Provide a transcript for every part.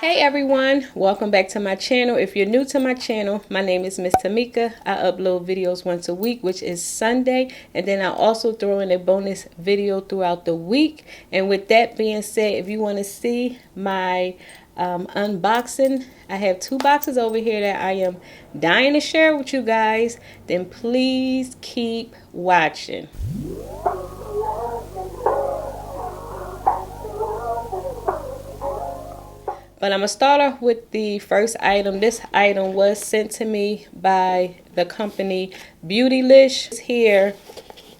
Hey everyone, welcome back to my channel. If you're new to my channel, my name is Miss Tamika. I upload videos once a week, which is Sunday, and then I also throw in a bonus video throughout the week. And with that being said, if you want to see my unboxing, I have two boxes over here that I am dying to share with you guys. Then please keep watching. But I'm going to start off with the first item. This item was sent to me by the company Beautylish. Here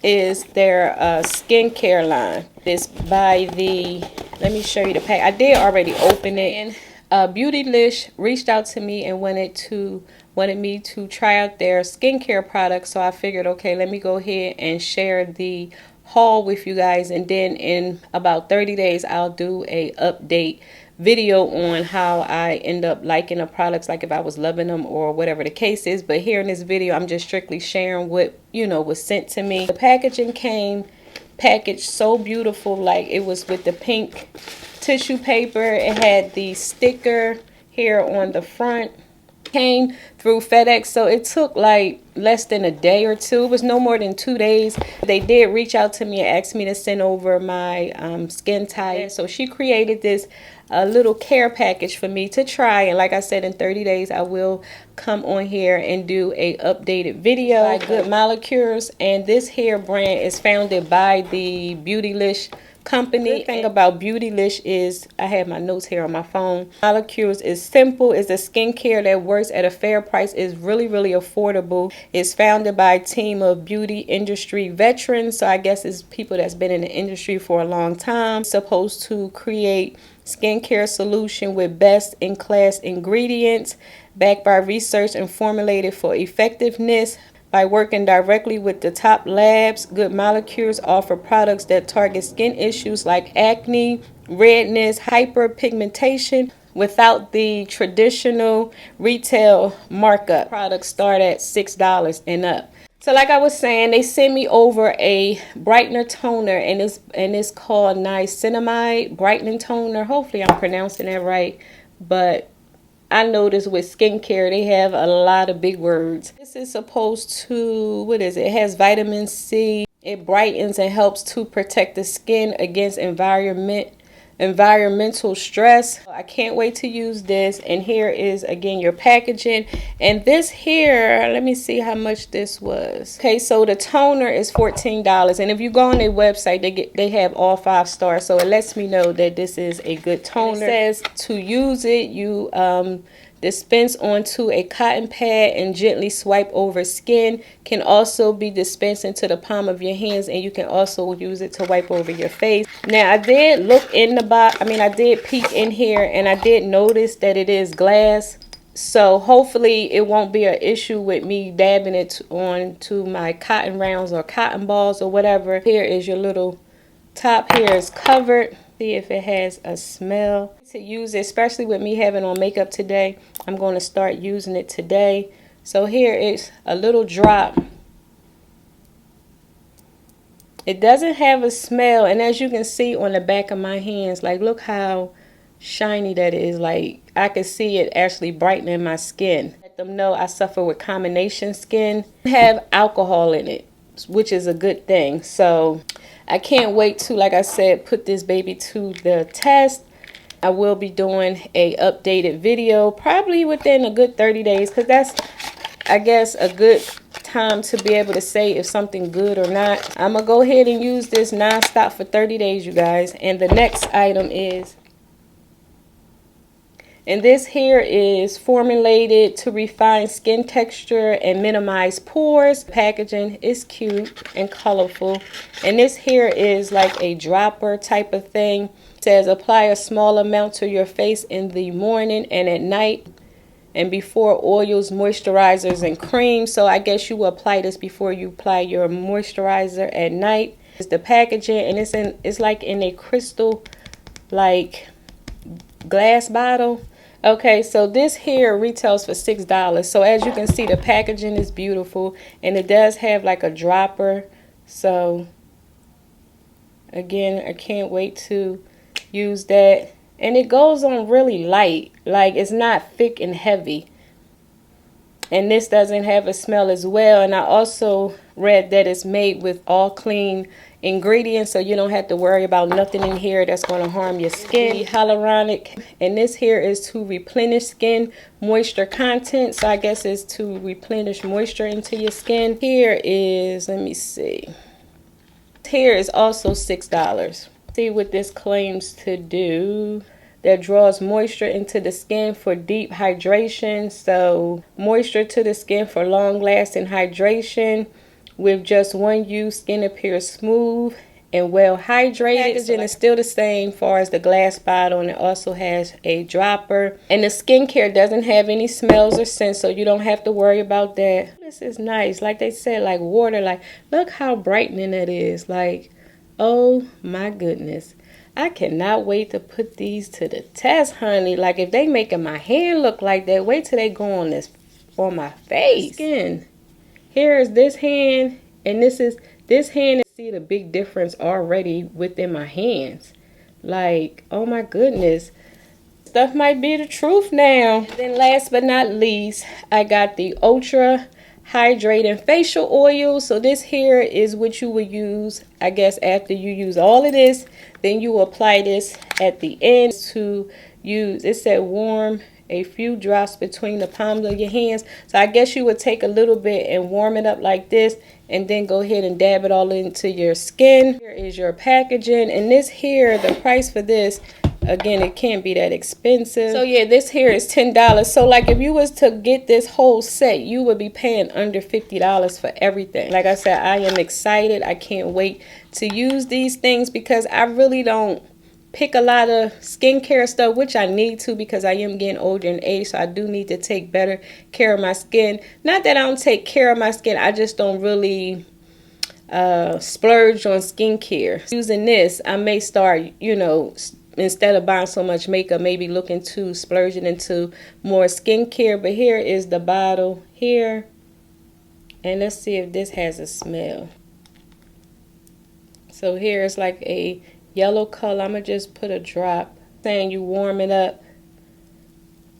is their skincare line. This by the, let me show you the pack. I did already open it. And Beautylish reached out to me and wanted me to try out their skincare products. So I figured, okay, let me go ahead and share the haul with you guys. And then in about 30 days, I'll do a update video on how I end up liking the products, like if I was loving them or whatever the case is. But here in this video, I'm just strictly sharing what, was sent to me. The packaging came packaged so beautiful, like it was with the pink tissue paper. It had the sticker here on the front. Came through FedEx, so it took like less than a day or two. It was no more than 2 days. They did reach out to me and asked me to send over my skin type. So she created this little care package for me to try, and like I said, in 30 days I will come on here and do a updated video. By Good Molecules, and this hair brand is founded by the Beautylish company. The thing about Beautylish is, I have my notes here on my phone. Molecules is simple. It's a skincare that works at a fair price. It's really affordable. It's founded by a team of beauty industry veterans. So I guess it's people that's been in the industry for a long time. It's supposed to create skincare solution with best in class ingredients, backed by research and formulated for effectiveness. By working directly with the top labs, Good Molecules offer products that target skin issues like acne, redness, hyperpigmentation without the traditional retail markup. Products start at $6 and up. So like I was saying, they sent me over a brightener toner, and it's called Niacinamide Brightening Toner. Hopefully I'm pronouncing that right, but I noticed with skincare, they have a lot of big words. This is supposed to, what is it? It has vitamin C. It brightens and helps to protect the skin against environmental stress. I can't wait to use this. And here is, again, your packaging. And this here, let me see how much this was. Okay, so the toner is $14. And if you go on their website, they have all 5 stars. So it lets me know that this is a good toner. It says to use it, you dispense onto a cotton pad and gently swipe over skin. Can also be dispensed into the palm of your hands, and you can also use it to wipe over your face. Now I did look in the box, I did peek in here, and I did notice that it is glass. So hopefully it won't be an issue with me dabbing it onto my cotton rounds or cotton balls or whatever. Here is your little top here is covered. See if it has a smell. To use it, especially with me having on makeup today, I'm going to start using it today. So here is a little drop. It doesn't have a smell, and as you can see on the back of my hands, like look how shiny that is. Like I can see it actually brightening my skin. Let them know I suffer with combination skin. Have alcohol in it, which is a good thing. So I can't wait to, like I said, put this baby to the test. I will be doing a updated video probably within a good 30 days, because that's, I guess, a good time to be able to say if something good or not. I'm gonna go ahead and use this non-stop for 30 days, you guys. And the next item is, and this here is formulated to refine skin texture and minimize pores. Packaging is cute and colorful. And this here is like a dropper type of thing. It says apply a small amount to your face in the morning and at night, and before oils, moisturizers, and creams. So I guess you will apply this before you apply your moisturizer at night. It's the packaging, and it's like in a crystal like glass bottle. Okay, so this here retails for $6. So as you can see, the packaging is beautiful, and it does have like a dropper. So again, I can't wait to use that. And it goes on really light. Like, it's not thick and heavy. And this doesn't have a smell as well. And I also read that it's made with all clean ingredients, so you don't have to worry about nothing in here that's going to harm your skin. Hyaluronic. And this here is to replenish skin moisture content. So I guess it's to replenish moisture into your skin. Here is, let me see. Here is also $6. See what this claims to do. That draws moisture into the skin for deep hydration. So moisture to the skin for long lasting hydration. With just one use, skin appears smooth and well hydrated. Packaging is still the same far as the glass bottle, and it also has a dropper. And the skincare doesn't have any smells or scents, so you don't have to worry about that. This is nice. Like they said, like water. Like, look how brightening it is. Like, oh my goodness. I cannot wait to put these to the test, honey. Like, if they making my hand look like that, wait till they go on my face. Skin. Here is this hand, and this hand. See the big difference already within my hands. Like, oh my goodness. Stuff might be the truth now. And then last but not least, I got the Ultra Hydrating Facial Oil. So this here is what you would use, I guess, after you use all of this. Then you apply this at the end to use. It said warm a few drops between the palms of your hands. So I guess you would take a little bit and warm it up like this, and then go ahead and dab it all into your skin. Here is your packaging, and this here, the price for this, again, it can't be that expensive. So yeah, this here is $10. So like, if you was to get this whole set, you would be paying under $50 for everything. Like I said, I am excited. I can't wait to use these things, because I really don't pick a lot of skincare stuff, which I need to, because I am getting older in age. So I do need to take better care of my skin. Not that I don't take care of my skin, I just don't really splurge on skincare. Using this, I may start, you know, instead of buying so much makeup, maybe looking to splurging into more skincare. But here is the bottle here, and let's see if this has a smell. So here it's like a yellow color. I'm gonna just put a drop. Saying you warm it up.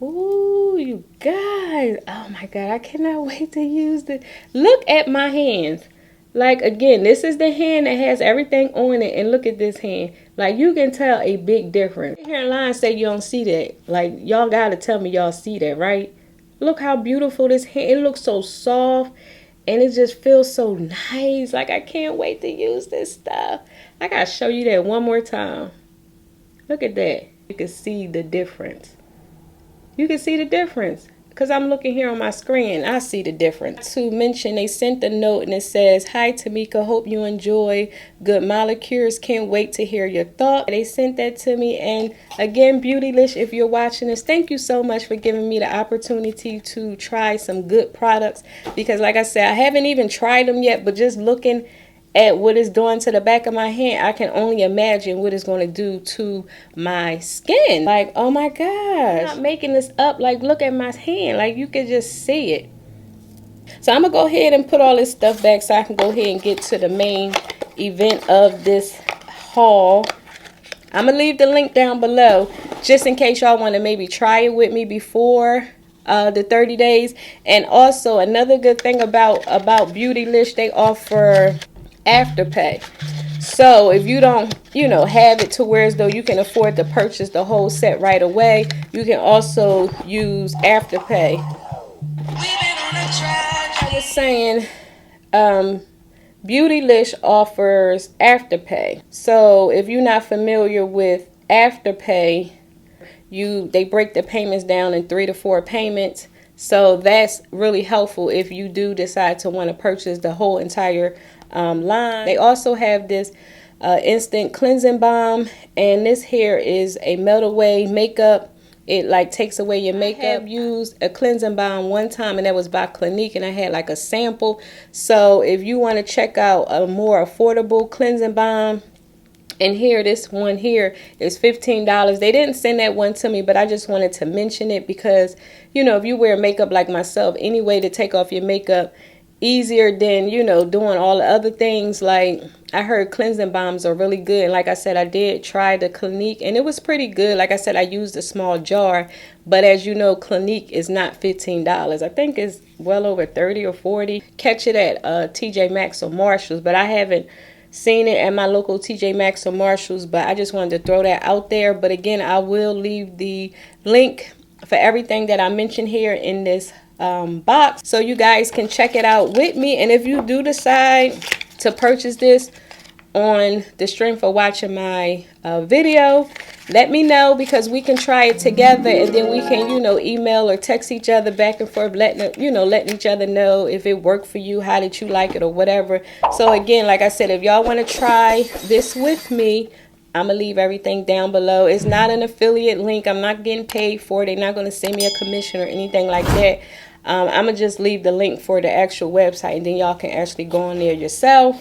Ooh, you guys. Oh my God, I cannot wait to use this. Look at my hands. Like, again, this is the hand that has everything on it, and look at this hand. Like, you can tell a big difference. Here in line say you don't see that. Like, y'all gotta tell me y'all see that, right? Look how beautiful this hand. It looks so soft, and it just feels so nice. Like, I can't wait to use this stuff. I gotta show you that one more time. Look at that. You can see the difference. You can see the difference. Because I'm looking here on my screen, I see the difference. To mention, they sent a note and it says, "Hi Tamika, hope you enjoy Good Molecules. Can't wait to hear your thoughts." They sent that to me. And again, Beautylish, if you're watching this, thank you so much for giving me the opportunity to try some good products. Because like I said, I haven't even tried them yet, but just looking at what it's doing to the back of my hand, I can only imagine what it's going to do to my skin. Like, oh my gosh, I'm not making this up. Like, look at my hand. Like, you can just see it. So I'm gonna go ahead and put all this stuff back so I can go ahead and get to the main event of this haul. I'm gonna leave the link down below just in case y'all want to maybe try it with me before the 30 days. And also, another good thing about Beautylish, they offer Afterpay. So if you don't, you know, have it to where as though you can afford to purchase the whole set right away, you can also use Afterpay. I was saying, Beautylish offers Afterpay. So if you're not familiar with Afterpay, they break the payments down in 3 to 4 payments. So that's really helpful if you do decide to want to purchase the whole entire line. They also have this instant cleansing balm, and this here is a melt away makeup. It like takes away your makeup. I have used a cleansing balm one time, and that was by Clinique, and I had like a sample. So if you want to check out a more affordable cleansing balm, and here, this one here is $15. They didn't send that one to me, but I just wanted to mention it because, you know, if you wear makeup like myself, any way to take off your makeup easier than, you know, doing all the other things. Like, I heard cleansing balms are really good. And like I said, I did try the Clinique and it was pretty good. Like I said, I used a small jar, but as you know, Clinique is not $15. I think it's well over 30 or 40. Catch it at TJ Maxx or Marshalls, but I haven't seen it at my local TJ Maxx or Marshalls. But I just wanted to throw that out there. But again, I will leave the link for everything that I mentioned here in this box, so you guys can check it out with me. And if you do decide to purchase this on the strength of watching my video, let me know, because we can try it together, and then we can, you know, email or text each other back and forth, letting each other know if it worked for you, how did you like it, or whatever. So again, like I said, if y'all want to try this with me, I'm going to leave everything down below. It's not an affiliate link. I'm not getting paid for it. They're not going to send me a commission or anything like that. I'm going to just leave the link for the actual website, and then y'all can actually go on there yourself